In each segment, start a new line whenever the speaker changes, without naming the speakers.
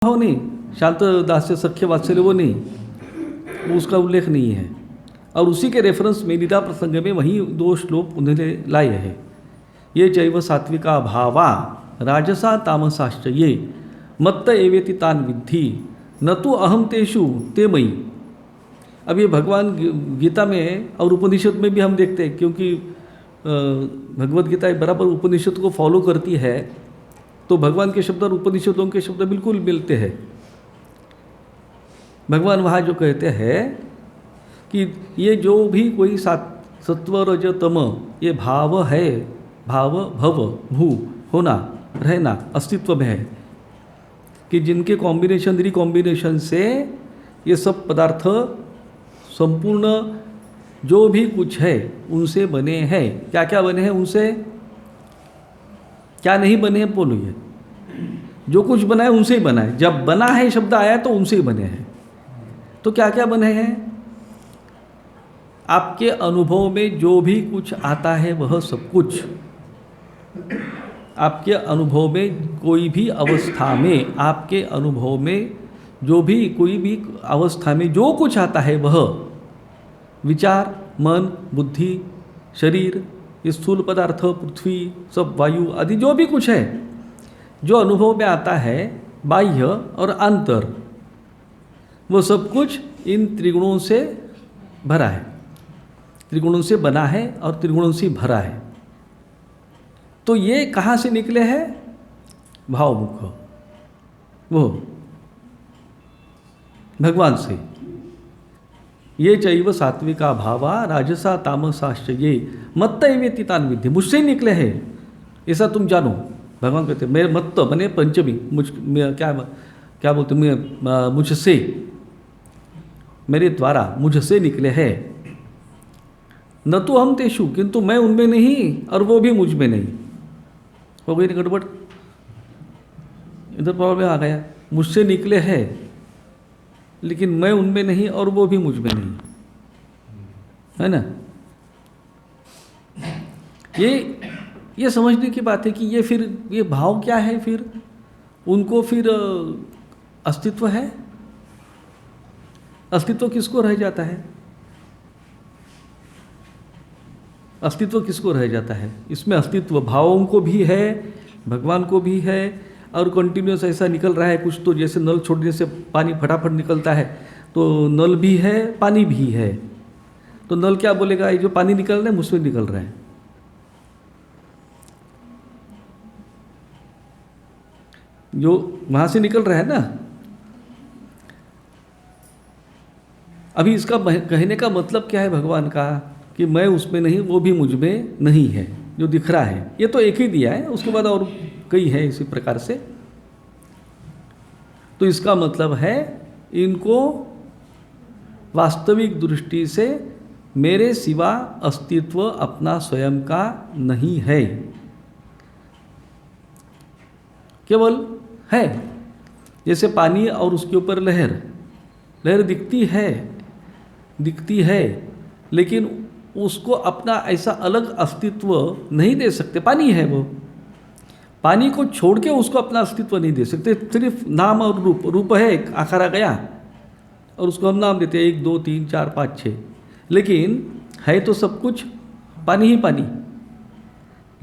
भाव नहीं, शांत दास्य सख्य वात्सल्य वो नहीं, वो उसका उल्लेख नहीं है। और उसी के रेफरेंस में लीला प्रसंग में वही दो श्लोक उन्होंने लाए हैं। ये चैव सात्विका भावा राजसा तामसाश्च ये मत्त एवेति तान विद्धि न तो अहम तेषु ते मयि। अब ये भगवान गीता में और उपनिषद में भी हम देखते हैं, क्योंकि भगवत गीता बराबर उपनिषद को फॉलो करती है, तो भगवान के शब्द और उपनिषदों के शब्द बिल्कुल मिलते हैं। भगवान वहाँ जो कहते हैं कि ये जो भी कोई सत्व रज तम ये भाव है, भाव भव भू होना रहना अस्तित्व में है, कि जिनके कॉम्बिनेशन रिकॉम्बिनेशन से ये सब पदार्थ संपूर्ण जो भी कुछ है उनसे बने हैं। क्या क्या बने हैं उनसे, क्या नहीं बने हैं बोलिए। जो कुछ बना है उनसे ही बना है। जब बना है शब्द आया तो उनसे ही बने हैं। तो क्या क्या बने हैं? आपके अनुभव में जो भी कुछ आता है वह सब कुछ, आपके अनुभव में कोई भी अवस्था में, आपके अनुभव में जो भी कोई भी अवस्था में जो कुछ आता है वह विचार, मन, बुद्धि, शरीर, स्थूल पदार्थ, पृथ्वी, सब वायु आदि जो भी कुछ है जो अनुभव में आता है, बाह्य और आंतर, वो सब कुछ इन त्रिगुणों से भरा है, त्रिगुणों से बना है और त्रिगुणों से भरा है। तो ये कहाँ से निकले हैं? भावमुख, वो भगवान से। ये चैव सात्विका भावा राजसा तामसाश्च ये मत्त एवेति तान विद्धि, मुझसे ही निकले हैं ऐसा तुम जानो। भगवान कहते मेरे मत्त बने पंचमी, क्या बोलते मुझसे, मेरे द्वारा मुझसे निकले हैं। न तो हम तेषु, किंतु मैं उनमें नहीं और वो भी मुझ में नहीं। हो गई ना गड़बड़, इधर प्रॉब्लम आ गया। मुझसे निकले हैं लेकिन मैं उनमें नहीं और वो भी मुझ में नहीं, है ना। ये समझने की बात है कि ये फिर ये भाव क्या है, फिर उनको फिर अस्तित्व है। अस्तित्व किसको रह जाता है? अस्तित्व किसको रह जाता है? इसमें अस्तित्व भावों को भी है, भगवान को भी है, और कंटिन्यूस ऐसा निकल रहा है कुछ। तो जैसे नल छोड़ने से पानी फटाफट निकलता है, तो नल भी है, पानी भी है। तो नल क्या बोलेगा, ये जो पानी निकल रहा है मुझसे निकल रहा है। जो वहाँ से निकल रहा है ना। अभी इसका कहने का मतलब क्या है भगवान का, कि मैं उसमें नहीं, वो भी मुझ में नहीं है। जो दिख रहा है ये तो एक ही दिया है, उसके बाद और कई है इसी प्रकार से। तो इसका मतलब है इनको वास्तविक दृष्टि से मेरे सिवा अस्तित्व अपना स्वयं का नहीं है, केवल है। जैसे पानी और उसके ऊपर लहर, लहर दिखती है लेकिन उसको अपना ऐसा अलग अस्तित्व नहीं दे सकते। पानी है, वो पानी को छोड़ के उसको अपना अस्तित्व नहीं दे सकते। सिर्फ नाम और रूप, रूप है, आखरा गया और उसको हम नाम देते हैं 1 2 3 4 5 6, लेकिन है तो सब कुछ पानी ही पानी।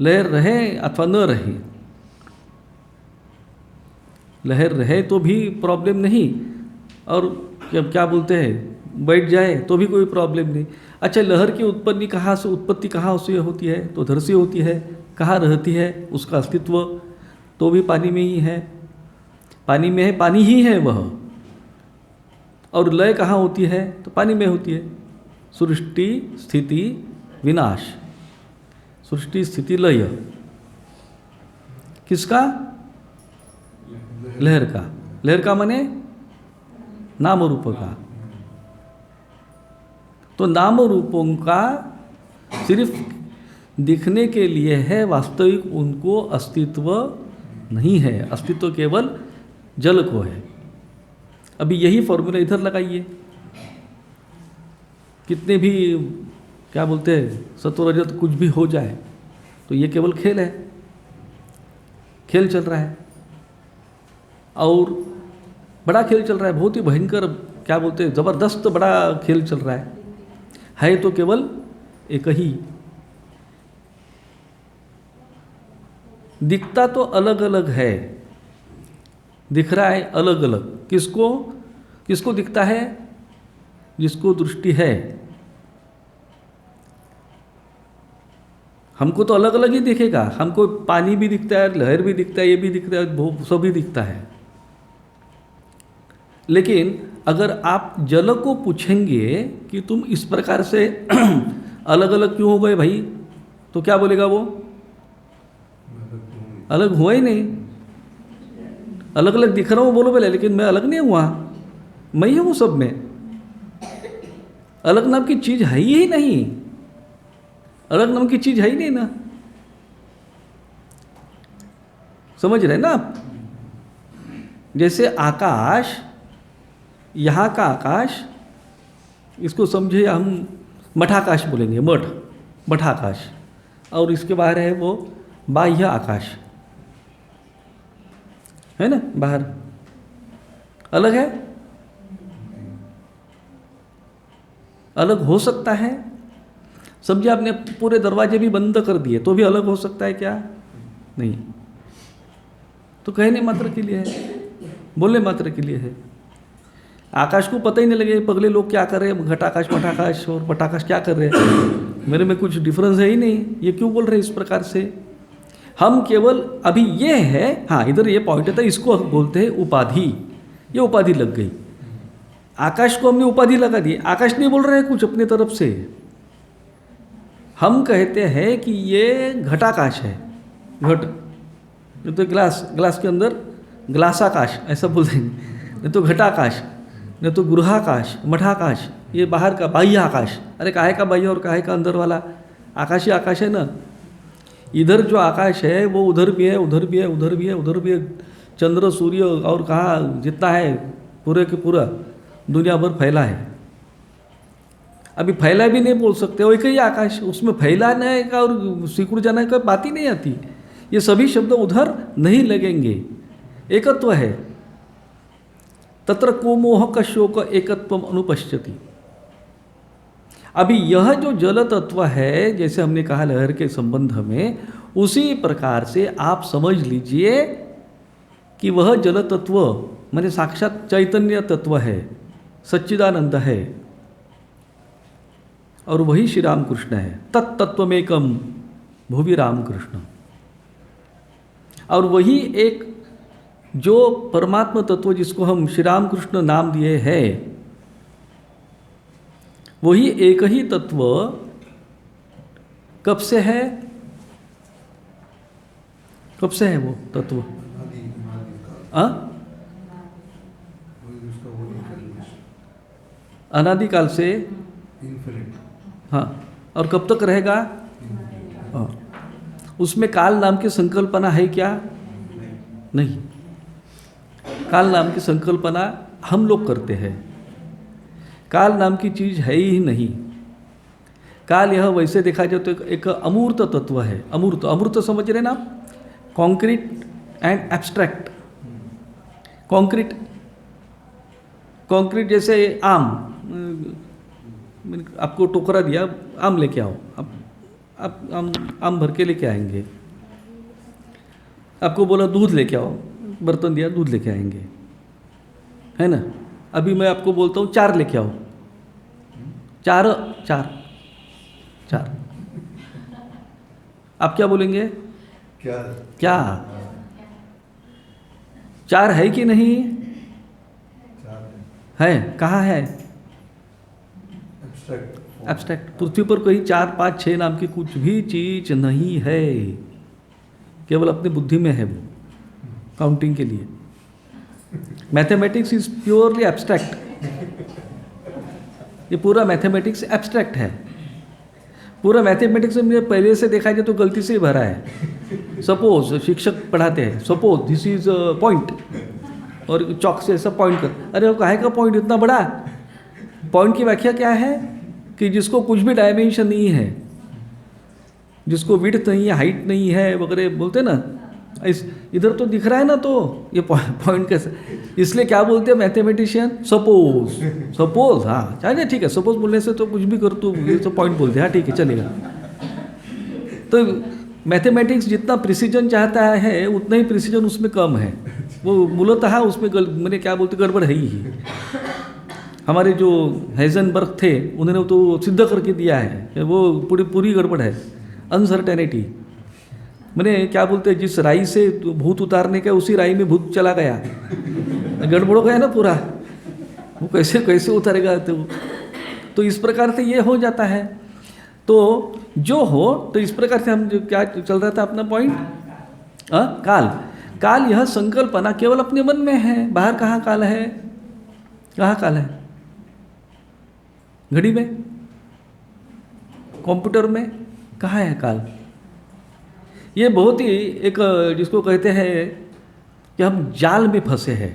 लहर रहे अथवा न रहे, लहर रहे तो भी प्रॉब्लम नहीं, और क्या बोलते हैं बैठ जाए तो भी कोई प्रॉब्लम नहीं। अच्छा, लहर की उत्पत्ति कहाँ से होती है? तो उधर से होती है। कहाँ रहती है? उसका अस्तित्व तो भी पानी में ही है, पानी में है, पानी ही है वह। और लय कहाँ होती है? तो पानी में होती है। सृष्टि स्थिति विनाश, सृष्टि स्थिति लय किसका? लहर का। लहर का माने नाम रूप का। तो नाम रूपों का सिर्फ दिखने के लिए है, वास्तविक उनको अस्तित्व नहीं है। अस्तित्व केवल जल को है। अभी यही फॉर्मूला इधर लगाइए। कितने भी क्या बोलते हैं सत्व रजत कुछ भी हो जाए तो ये केवल खेल है, खेल चल रहा है। और बड़ा खेल चल रहा है, बहुत ही भयंकर, क्या बोलते हैं, ज़बरदस्त बड़ा खेल चल रहा है तो केवल एक ही। दिखता तो अलग अलग है, दिख रहा है अलग अलग। किसको किसको दिखता है? जिसको दृष्टि है। हमको तो अलग अलग ही दिखेगा, हमको पानी भी दिखता है, लहर भी दिखता है, ये भी दिखता है, वो सब भी दिखता है। लेकिन अगर आप जल को पूछेंगे कि तुम इस प्रकार से अलग अलग क्यों हो गए भाई, तो क्या बोलेगा वो? अलग हुआ ही नहीं। अलग अलग दिख रहा हूँ बोलो पहले, लेकिन मैं अलग नहीं हुआ, मैं ही हूँ सब में। अलग नाम की चीज है ही नहीं, अलग नाम की चीज है ही नहीं ना। समझ रहे ना आप? जैसे आकाश, यहाँ का आकाश, इसको समझे हम मठाकाश बोलेंगे, मठाकाश, और इसके बाहर है वो बाह्य आकाश, है ना, बाहर अलग है। अलग हो सकता है। समझिए आपने पूरे दरवाजे भी बंद कर दिए तो भी अलग हो सकता है क्या? नहीं। तो कहने मात्र के लिए है, बोलने मात्र के लिए है। आकाश को पता ही नहीं लगे पगले लोग क्या कर रहे हैं, घटाकाश मठाकाश और पटाकाश क्या कर रहे हैं, मेरे में कुछ डिफरेंस है ही नहीं, ये क्यों बोल रहे हैं इस प्रकार से? हम केवल अभी ये है, हाँ इधर ये पॉइंट था, इसको हम बोलते हैं उपाधि। ये उपाधि लग गई, आकाश को हमने उपाधि लगा दी। आकाश नहीं बोल रहे हैं कुछ अपने तरफ से, हम कहते हैं कि ये घटाकाश है, घट, नहीं तो ग्लास के अंदर ग्लासाकाश ऐसा बोल देंगे, नहीं तो घटाकाश, नहीं तो गृहाकाश, मठाकाश, ये बाहर का बाह्य आकाश। अरे काहे का बाह्य और काहे का अंदर वाला? आकाश ही आकाश है ना। इधर जो आकाश है वो उधर भी है, उधर भी है, उधर भी है, उधर भी है, चंद्र सूर्य और कहाँ जितना है पूरे के पूरा दुनिया भर फैला है। अभी फैला भी नहीं बोल सकते, वो एक ही आकाश, उसमें फैलाने का और सिकुड़ जाने का बात ही नहीं आती। ये सभी शब्द उधर नहीं लगेंगे, एकत्व है। तत्र को मोह का शोक एकत्वम अनुपश्यति। अभी यह जो जल तत्व है, जैसे हमने कहा लहर के संबंध में, उसी प्रकार से आप समझ लीजिए कि वह जल तत्व माने साक्षात चैतन्य तत्व है, सच्चिदानंद है, और वही श्री रामकृष्ण है। तत्तत्वमेकम भुवि रामकृष्ण। और वही एक जो परमात्मा तत्व जिसको हम श्री रामकृष्ण नाम दिए हैं, वही एक ही तत्व कब से है? कब से है वो तत्व? अनादिकाल से। हाँ, और कब तक रहेगा? हाँ। उसमें काल नाम की संकल्पना है क्या? नहीं। काल नाम की संकल्पना हम लोग करते हैं, काल नाम की चीज है ही नहीं। काल यह वैसे देखा जाए तो एक अमूर्त तत्व है। अमूर्त, अमूर्त समझ रहे ना आप? Concrete and abstract. Concrete, concrete जैसे आम, आपको टोकरा दिया, आम लेके आओ, आप आम भर के लेके आएंगे। आपको बोला दूध लेके आओ, बर्तन दिया, दूध लेके आएंगे, है ना। अभी मैं आपको बोलता हूँ 4 लेके आओ, 4, आप क्या बोलेंगे? क्या 4 है कि नहीं है? कहाँ है? एब्स्ट्रैक्ट। पृथ्वी पर कहीं 4, 5, 6 नाम की कुछ भी चीज नहीं है, केवल अपनी बुद्धि में है वो, काउंटिंग के लिए। Mathematics is purely abstract. ये पूरा मैथमेटिक्स एब्स्ट्रैक्ट है। पूरा मैथमेटिक्स में पहले से देखा जाए तो गलती से ही भरा है। सपोज शिक्षक पढ़ाते हैं, सपोज दिस इज पॉइंट, और चौक से ऐसा पॉइंट कर, अरे वो काहे का पॉइंट इतना बड़ा? पॉइंट की व्याख्या क्या है? कि जिसको कुछ भी डायमेंशन नहीं है, जिसको विड्थ नहीं है, हाइट नहीं है वगैरह बोलते ना, इधर तो दिख रहा है ना, तो ये पॉइंट कैसे, इसलिए क्या बोलते हैं मैथमेटिशियन, सपोज हाँ चाहिए, ठीक है, सपोज बोलने से तो कुछ भी कर तू, ये तो पॉइंट बोलते हैं, हाँ ठीक है चलेगा। तो मैथमेटिक्स जितना प्रिसीजन चाहता है उतना ही प्रिसीजन उसमें कम है, वो मूलतः उसमें मैंने क्या बोलते गड़बड़ है ही। हमारे जो हाइजेनबर्ग थे उन्होंने तो सिद्ध करके दिया है कि वो पूरी गड़बड़ है, अनसर्टेनिटी। मैंने क्या बोलते हैं, जिस राई से भूत उतारने का उसी राई में भूत चला गया, गड़बड़ हो गया ना पूरा, वो कैसे उतारेगा। तो इस प्रकार से ये हो जाता है। तो जो हो, तो इस प्रकार से हम जो क्या चल रहा था अपना पॉइंट, काल यह संकल्पना केवल अपने मन में है, बाहर कहाँ काल है, कहाँ काल है, घड़ी में, कंप्यूटर में कहाँ है काल। ये बहुत ही एक जिसको कहते हैं कि हम जाल में फंसे हैं।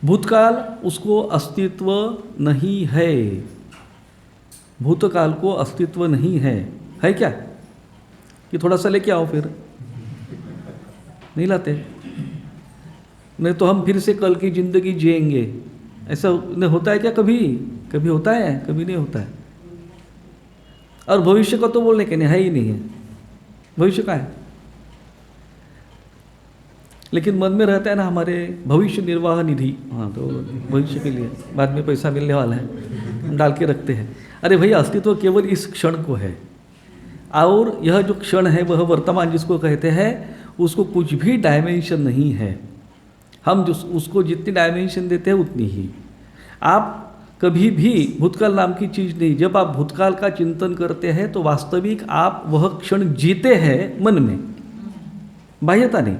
भूतकाल उसको अस्तित्व नहीं है, भूतकाल को अस्तित्व नहीं है क्या? कि थोड़ा सा लेके आओ, फिर नहीं लाते, नहीं तो हम फिर से कल की जिंदगी जिएंगे, ऐसा नहीं होता है क्या? कभी होता है, कभी नहीं होता है। और भविष्य का तो बोलने के नहीं, है ही नहीं है, भविष्य का है, लेकिन मन में रहता है ना हमारे भविष्य निर्वाह निधि, हाँ तो भविष्य के लिए बाद में पैसा मिलने वाला है, हम डाल के रखते हैं। अरे भैया, अस्तित्व केवल इस क्षण को है, और यह जो क्षण है वह वर्तमान जिसको कहते हैं, उसको कुछ भी डायमेंशन नहीं है। हम जो उसको जितनी डायमेंशन देते हैं उतनी ही। आप कभी भी भूतकाल नाम की चीज़ नहीं, जब आप भूतकाल का चिंतन करते हैं तो वास्तविक आप वह क्षण जीते हैं मन में, बाह्यता नहीं।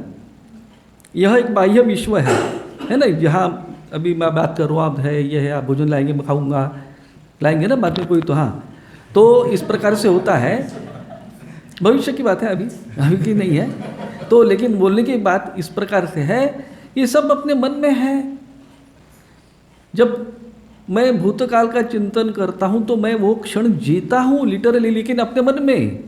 यह एक बाह्य विश्व है ना, जहाँ अभी मैं बात कर रहा हूँ, आप है ये है, आप भोजन लाएंगे, मैं खाऊंगा, लाएंगे ना बाद में कोई, तो हाँ, तो इस प्रकार से होता है। भविष्य की बात है, अभी की नहीं है। तो लेकिन बोलने की बात इस प्रकार से है, ये सब अपने मन में है। जब मैं भूतकाल का चिंतन करता हूँ तो मैं वो क्षण जीता हूँ लिटरली, लेकिन अपने मन में।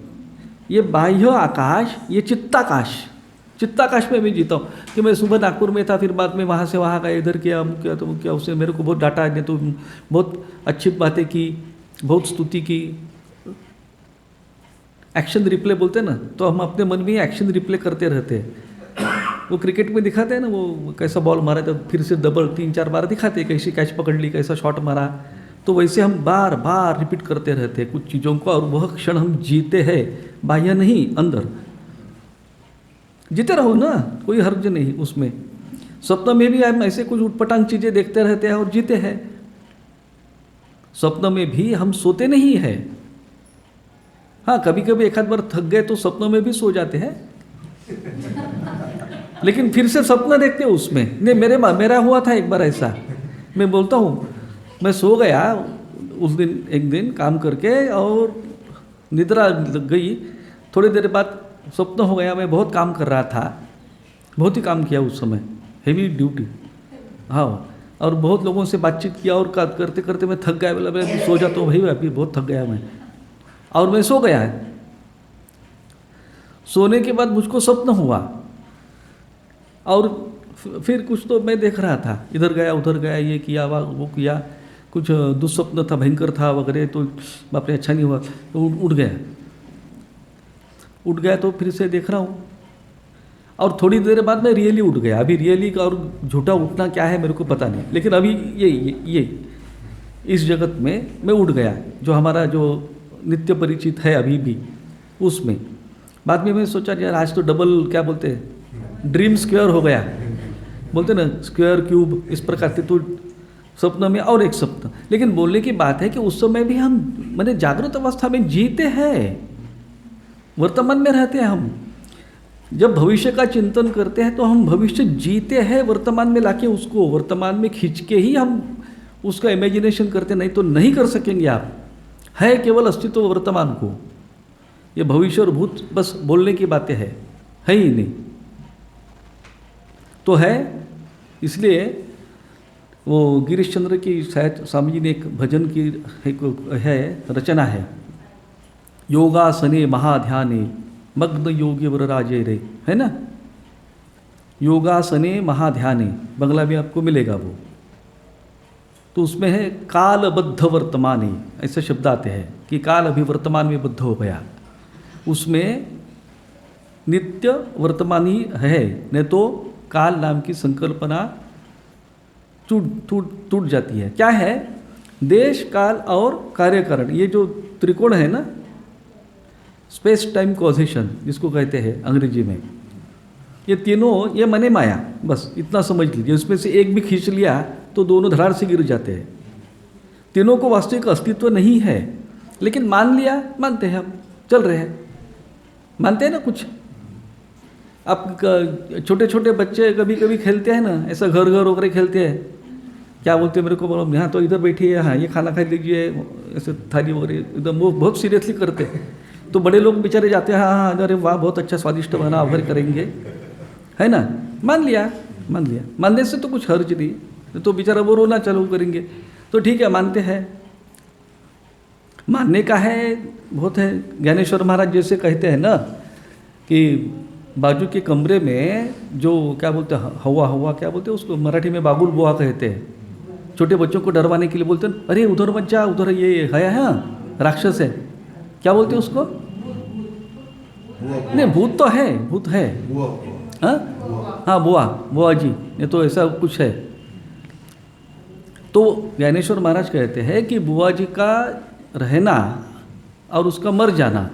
ये बाह्य आकाश, ये चित्ताकाश में मैं जीता हूँ कि मैं सुबह नागपुर में था, फिर बाद में वहाँ से वहाँ गया, इधर किया, तो क्या, उसने मेरे को बहुत डांटा, ने तो बहुत अच्छी बातें की, बहुत स्तुति की, एक्शन रिप्ले बोलते हैं ना, तो हम अपने मन में एक्शन रिप्ले करते रहते हैं। वो क्रिकेट में दिखाते हैं ना, वो कैसा बॉल मारा तो फिर से डबल 3-4 बार दिखाते हैं, कैसी कैच पकड़ ली, कैसा शॉट मारा, तो वैसे हम बार बार रिपीट करते रहते हैं कुछ चीज़ों को, और वह क्षण हम जीते हैं, बाह्य नहीं, अंदर जीते रहो ना, कोई हर्ज नहीं उसमें। स्वप्न में भी हम ऐसे कुछ उटपटांग चीज़ें देखते रहते हैं और जीते हैं। स्वप्न में भी हम सोते नहीं हैं, हाँ कभी कभी एक आध बार थक गए तो स्वप्न में भी सो जाते हैं, लेकिन फिर से स्वप्न देखते हैं उसमें। नहीं, मेरा हुआ था एक बार ऐसा, मैं बोलता हूँ, मैं सो गया उस दिन, एक दिन काम करके, और निद्रा लग गई, थोड़ी देर बाद स्वप्न हो गया, मैं बहुत काम कर रहा था, बहुत ही काम किया उस समय, हेवी ड्यूटी, हाँ, और बहुत लोगों से बातचीत किया, और करते करते मैं थक गया, बोला मैं सो जाता हूँ भाई, अभी बहुत थक गया मैं, और मैं सो गया है। सोने के बाद मुझको स्वप्न हुआ, और फिर कुछ तो मैं देख रहा था, इधर गया उधर गया, ये किया वो किया, कुछ दुस्वप्न था, भयंकर था वगैरह, तो बाप रे अच्छा नहीं हुआ, तो उठ गया तो फिर से देख रहा हूँ, और थोड़ी देर बाद मैं रियली उठ गया। अभी रियली का और झूठा उठना क्या है मेरे को पता नहीं, लेकिन अभी ये इस जगत में मैं उठ गया, जो हमारा जो नित्य परिचित है अभी भी उसमें। बाद में मैं सोचा यार आज तो डबल क्या बोलते हैं, ड्रीम स्क्वायर हो गया, बोलते ना स्क्वायर क्यूब, इस प्रकार से तो स्वप्न में और एक स्वप्न। लेकिन बोलने की बात है कि उस समय भी हम मैंने जागृत अवस्था में जीते हैं, वर्तमान में रहते हैं हम। जब भविष्य का चिंतन करते हैं तो हम भविष्य जीते हैं, वर्तमान में लाके उसको वर्तमान में खींच के ही हम उसका इमेजिनेशन करते, नहीं तो नहीं कर सकेंगे आप। है केवल अस्तित्व वर्तमान को, ये भविष्य और भूत बस बोलने की बातें है ही नहीं। तो है, इसलिए वो गिरीश चंद्र की शायद स्वामी जी ने एक भजन की एक है रचना है, योगासने महाध्याने मग्न योगी वर राजे रे, है ना। योगासने महाध्याने, बंगला भी आपको मिलेगा वो। तो उसमें है कालबद्ध वर्तमाने, ऐसे शब्द आते हैं कि काल अभी वर्तमान में बद्ध हो गया। उसमें नित्य वर्तमान ही है, नहीं तो काल नाम की संकल्पना टूट जाती है। क्या है? देश काल और कार्यकरण, ये जो त्रिकोण है ना, स्पेस टाइम कॉजेशन जिसको कहते हैं अंग्रेजी में, ये तीनों, ये मने माया, बस इतना समझ लीजिए। उसमें से एक भी खींच लिया तो दोनों धड़ार से गिर जाते हैं। तीनों को वास्तविक अस्तित्व नहीं है, लेकिन मान लिया, मानते हैं हम, चल रहे हैं, मानते हैं ना। कुछ आप छोटे छोटे बच्चे कभी कभी खेलते हैं ना, ऐसा घर घर होकर खेलते हैं, क्या बोलते हैं मेरे को बोलो, यहाँ तो इधर बैठिए, हाँ ये खाना खा लीजिए, ऐसे थाली वगैरह एकदम वो बहुत सीरियसली करते हैं। तो बड़े लोग बेचारे जाते हैं, हाँ हाँ अरे वाह बहुत अच्छा स्वादिष्ट बना, अगर करेंगे, है ना। मान लिया, मानने से तो कुछ हर्ज नहीं, तो बेचारा वो रोना चालू करेंगे, तो ठीक है मानते हैं। मानने का है बहुत है। ज्ञानेश्वर महाराज जैसे कहते हैं ना कि बाजू के कमरे में जो क्या बोलते हैं, हवा क्या बोलते हैं उसको, मराठी में बाबुल बुआ कहते हैं। छोटे बच्चों को डरवाने के लिए बोलते हैं, अरे उधर मत जा, उधर ये है राक्षस है, क्या बोलते हैं उसको? नहीं भूत तो है, भूत है, हाँ बुआ जी, ये तो ऐसा कुछ है। तो ज्ञानेश्वर महाराज कहते हैं कि बुआ जी का रहना और उसका मर जाना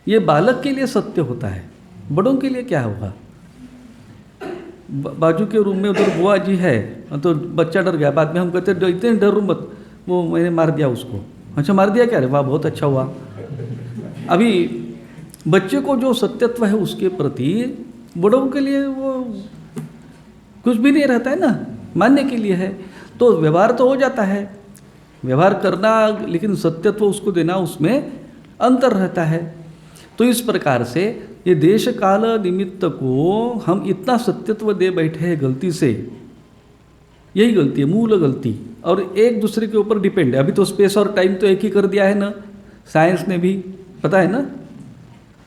ये बालक के लिए सत्य होता है, बड़ों के लिए क्या होगा? बाजू के रूम में उधर बुआ जी है, तो बच्चा डर गया, बाद में हम कहते इतने डरो मत, वो मैंने मार दिया उसको। अच्छा मार दिया क्या? अरे वाह बहुत अच्छा हुआ। अभी बच्चे को जो सत्यत्व है उसके प्रति, बड़ों के लिए वो कुछ भी नहीं रहता है ना, मानने के लिए है। तो व्यवहार तो हो जाता है, व्यवहार करना, लेकिन सत्यत्व उसको देना, उसमें अंतर रहता है। तो इस प्रकार से ये देश काल निमित्त को हम इतना सत्यत्व दे बैठे हैं गलती से, यही गलती है, मूल गलती, और एक दूसरे के ऊपर डिपेंड है। अभी तो स्पेस और टाइम तो एक ही कर दिया है ना, साइंस ने भी, पता है ना?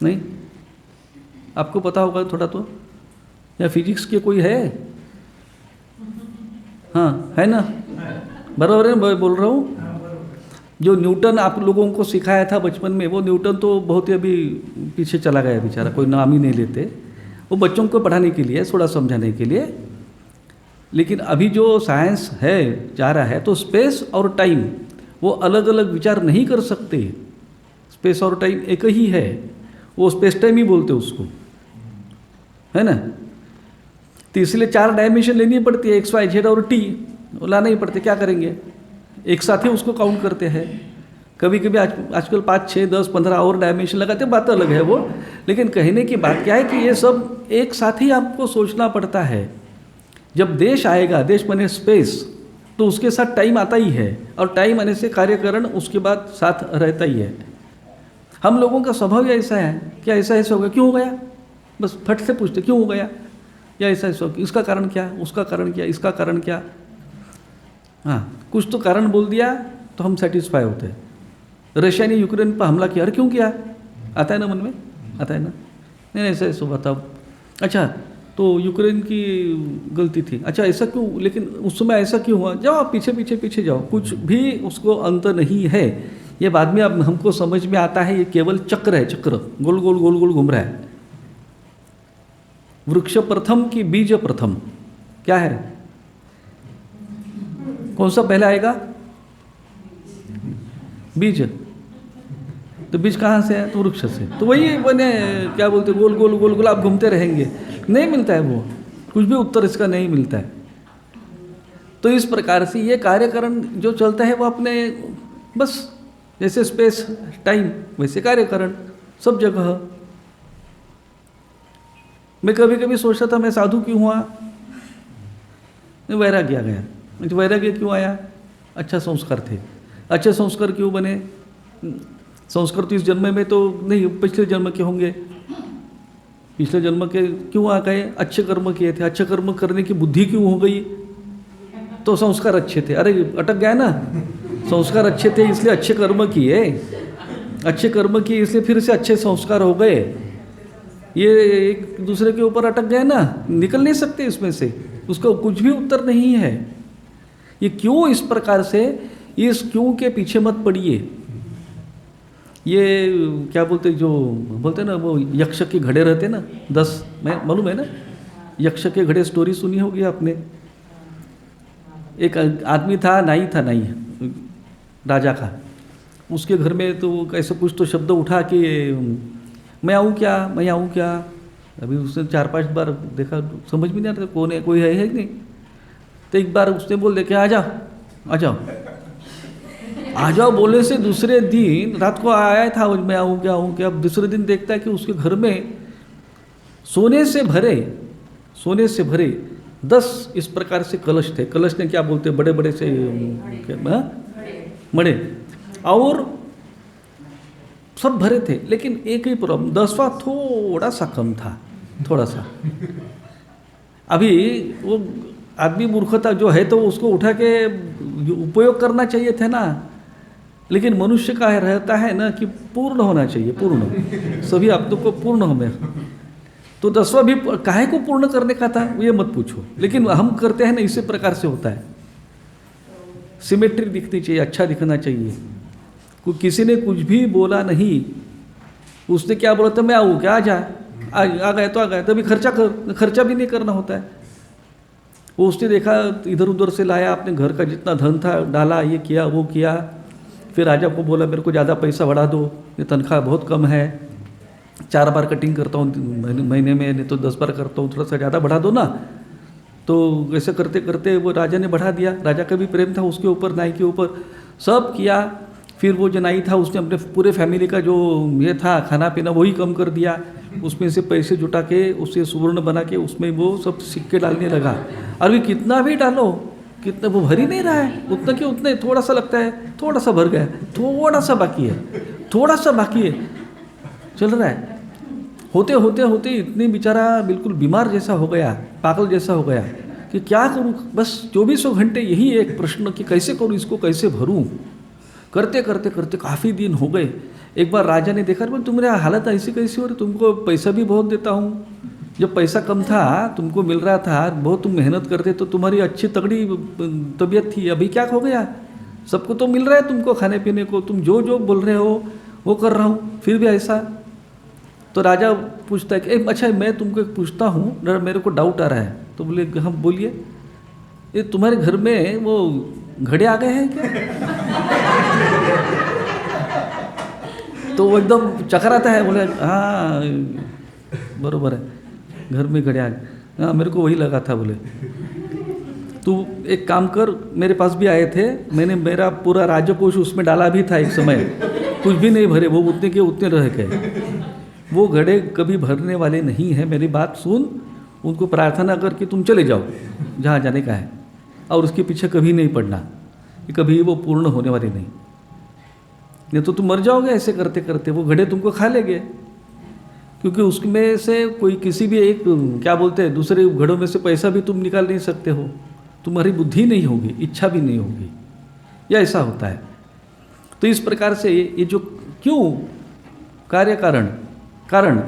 नहीं आपको पता होगा थोड़ा तो, या फिजिक्स के कोई है? हाँ है ना, बराबर है मैं बोल रहा हूँ। जो न्यूटन आप लोगों को सिखाया था बचपन में, वो न्यूटन तो बहुत ही अभी पीछे चला गया बेचारा, कोई नाम ही नहीं लेते। वो बच्चों को पढ़ाने के लिए, थोड़ा समझाने के लिए। लेकिन अभी जो साइंस है जा रहा है, तो स्पेस और टाइम वो अलग अलग विचार नहीं कर सकते। स्पेस और टाइम एक ही है, वो स्पेस टाइम ही बोलते उसको, है ना। तो इसलिए 4 डायमेंशन लेनी पड़ती है, एक्स वाई जेड और टी लाना ही पड़ते। क्या करेंगे, एक साथ ही उसको काउंट करते हैं। कभी कभी आजकल 5, 6, 10, 15 और डायमेंशन लगाते, बात अलग है वो। लेकिन कहने की बात क्या है कि ये सब एक साथ ही आपको सोचना पड़ता है। जब देश आएगा, देश माने स्पेस, तो उसके साथ टाइम आता ही है, और टाइम आने से कार्यकरण उसके बाद साथ रहता ही है। हम लोगों का स्वभाव ऐसा है, क्या ऐसा हो गया, क्यों हो गया, बस फट से पूछते क्यों हो गया, या ऐसा इसका कारण क्या, उसका कारण क्या, इसका कारण क्या। हाँ कुछ तो कारण बोल दिया तो हम सेटिस्फाई होते हैं। रशिया ने यूक्रेन पर हमला किया, अरे क्यों किया, आता है ना मन में, आता है ना, नहीं ऐसा ऐसा बताओ, अच्छा तो यूक्रेन की गलती थी, अच्छा ऐसा क्यों, लेकिन उस समय ऐसा क्यों हुआ, जाओ आप पीछे जाओ, कुछ भी उसको अंत नहीं है। ये बाद में अब हमको समझ में आता है, ये केवल चक्र है, चक्र गोल गोल गोल गोल घूम रहा है। वृक्ष प्रथम की बीज प्रथम, क्या है, कौन सा पहले आएगा, बीज। तो बीज कहाँ से है, तो वृक्ष से। तो वही बने क्या बोलते, गोल गोल गोल गोल आप घूमते रहेंगे, नहीं मिलता है वो, कुछ भी उत्तर इसका नहीं मिलता है। तो इस प्रकार से ये कार्यकरण जो चलता है वो अपने, बस जैसे स्पेस टाइम वैसे कार्यकरण सब जगह। मैं कभी कभी सोचता था मैं साधु क्यों हुआ, वैराग्य आ गया। मुझे वैराग्य क्यों आया, अच्छा संस्कार थे, अच्छे संस्कार क्यों बने, संस्कार तो इस जन्म में तो नहीं, पिछले जन्म के होंगे, पिछले जन्म के क्यों आ गए, अच्छे कर्म किए थे, अच्छे कर्म करने की बुद्धि क्यों हो गई, तो संस्कार अच्छे थे। अरे अटक गया ना, संस्कार अच्छे थे इसलिए अच्छे कर्म किए, अच्छे कर्म किए इसलिए फिर से अच्छे संस्कार हो गए, ये एक दूसरे के ऊपर अटक गए ना, निकल नहीं सकते इसमें से, उसका कुछ भी उत्तर नहीं है। ये क्यों इस प्रकार से, इस क्यों के पीछे मत पड़िए। ये क्या बोलते, जो बोलते हैं ना वो यक्ष के घड़े रहते ना 10, मैं मालूम है ना, यक्ष के घड़े स्टोरी सुनी होगी आपने। एक आदमी था, नाई था, नाई राजा का, उसके घर में तो ऐसे कुछ तो शब्द उठा कि मैं आऊँ क्या, मैं आऊँ क्या। अभी उसने 4-5 बार देखा, समझ में नहीं आता कौन है, कोई है नहीं। तो एक बार उसने बोल दे कि आ जाओ आ जाओ आ जाओ, बोले से दूसरे दिन रात को आया था, मैं आऊँ क्या। अब दूसरे दिन देखता है कि उसके घर में सोने से भरे 10 इस प्रकार से कलश थे। कलश ने क्या बोलते, बड़े बड़े से मड़े, और सब भरे थे, लेकिन एक ही प्रॉब्लम, 10वां थोड़ा सा कम था, थोड़ा सा। अभी वो आदमी मूर्ख था जो है, तो उसको उठा के उपयोग करना चाहिए था ना, लेकिन मनुष्य का रहता है ना कि पूर्ण होना चाहिए, पूर्ण, सभी आपको को पूर्ण हमें। तो 10वां भी काहे को पूर्ण करने का था, ये मत पूछो, लेकिन हम करते हैं ना, इसी प्रकार से होता है। सिमेट्री दिखनी चाहिए, अच्छा दिखना चाहिए। किसी ने कुछ भी बोला नहीं, उसने क्या बोला था, मैं आऊँ क्या, आ गए तो आ गए, तभी खर्चा भी नहीं करना होता है। वो उसने देखा, इधर उधर से लाया, अपने घर का जितना धन था डाला, ये किया वो किया। फिर राजा को बोला मेरे को ज़्यादा पैसा बढ़ा दो, ये तनख्वाह बहुत कम है, 4 बार कटिंग करता हूँ महीने में, नहीं तो 10 बार करता हूँ, थोड़ा सा ज़्यादा बढ़ा दो ना। तो ऐसे करते करते वो राजा ने बढ़ा दिया। राजा का भी प्रेम था उसके ऊपर, नाई के ऊपर, सब किया। फिर वो जो नाई था उसने अपने पूरे फैमिली का जो ये था खाना पीना वही कम कर दिया, उसमें से पैसे जुटा के उसे सुवर्ण बना के उसमें वो सब सिक्के डालने लगा। और भी कितना भी डालो, कितना वो भर ही नहीं रहा है, उतना कि उतना थोड़ा सा लगता है, थोड़ा सा भर गया, थोड़ा सा बाकी है, थोड़ा सा बाकी है, चल रहा है। होते होते होते इतनी बेचारा बिल्कुल बीमार जैसा हो गया, पागल जैसा हो गया कि क्या करूँ, बस 24 घंटे यही एक प्रश्न कि कैसे करूँ, इसको कैसे भरूँ। करते करते करते काफ़ी दिन हो गए। एक बार राजा ने देखा, बोले तुम्हारी हालत ऐसी कैसी हो रही, तुमको पैसा भी बहुत देता हूँ, जब पैसा कम था तुमको मिल रहा था, बहुत तुम मेहनत करते, तो तुम्हारी अच्छी तगड़ी तबीयत थी, अभी क्या हो गया, सबको तो मिल रहा है तुमको खाने पीने को, तुम जो जो बोल रहे हो वो कर रहा हूँ, फिर भी ऐसा। तो राजा पूछता है कि अच्छा मैं तुमको एक पूछता हूँ, मेरे को डाउट आ रहा है। तो बोले हम बोलिए, ये तुम्हारे घर में वो घड़े आ गए हैं क्या? तो वो एकदम चकराता है, बोले हाँ बरोबर है, घर में घड़े आ गए, हाँ मेरे को वही लगा था। बोले तू एक काम कर, मेरे पास भी आए थे, मैंने मेरा पूरा राजकोष उसमें डाला भी था एक समय, कुछ भी नहीं भरे, वो उतने के उतने रह गए। वो घड़े कभी भरने वाले नहीं हैं, मेरी बात सुन, उनको प्रार्थना कर कि तुम चले जाओ जहाँ जाने का है, और उसके पीछे कभी नहीं पड़ना, कि कभी वो पूर्ण होने वाले नहीं तो तुम मर जाओगे ऐसे करते करते, वो घड़े तुमको खा लेंगे। क्योंकि उसमें से कोई किसी भी एक क्या बोलते हैं दूसरे घड़ों में से पैसा भी तुम निकाल नहीं सकते हो, तुम्हारी बुद्धि नहीं होगी, इच्छा भी नहीं होगी, या ऐसा होता है। तो इस प्रकार से ये जो क्यों कार्य कारण